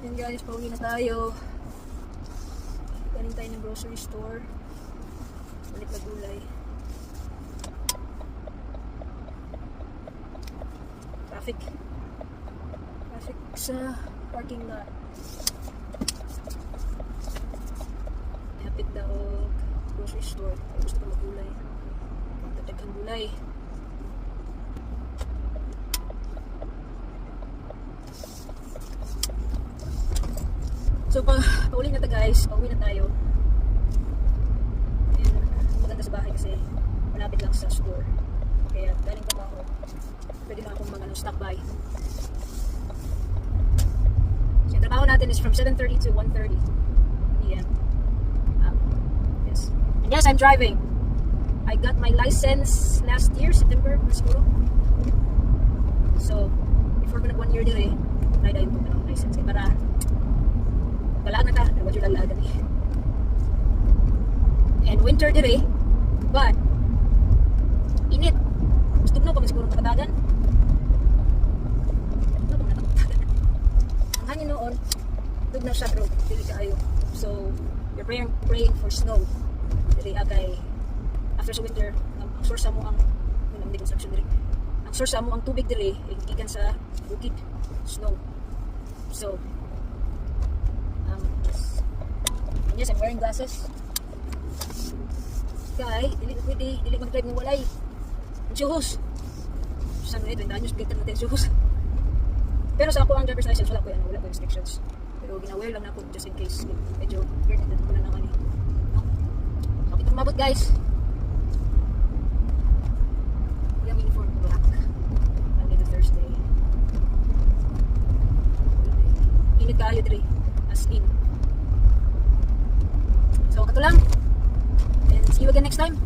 Yan guys, pauwi na tayo. Galing tayo ng grocery store. Balik na gulay. Traffic sa parking lot. Yapit daw grocery store. Ay gusto ko magulay. Magtatag ang gulay. So, pauwi na ta guys. Pauwi na tayo. And, maganda sa bahay kasi malapit lang sa store. Kaya galing pa ako. Pwede lang akong stop by. So, yung trabaho natin is from 7:30 to 1:30 p.m. Yes. And yes, I'm driving. I got my license last year, September, siguro. So, before ko nag 1 year delay, dahil ko ng license. Kaya para balaan na ta, nagwadyo lang lahat eh. And winter dire, but init. Gusto mo kami siguro takatagan. Ang hangin noon, tug na siya pero dili kaayo. So, you're praying for snow. Dili agay after sa winter, ang source mo ang construction dire. Ang source mo ang tubig dire gikan sa bukid, snow. So, yes, I'm wearing glasses. Kay, dili mag-drive ng walay. Ang suhos. Saan na 20 anyos, bigyan natin suhos. Pero sa ako ang driver's license, wala ko restrictions. Pero gina-wear lang na ako just in case. Medyo weird na ko na naman eh. No? So, kita mabot guys. Yung uniform ko black. Monday to Thursday. Init kayo diri. As in. So, kato lang. And see you again next time.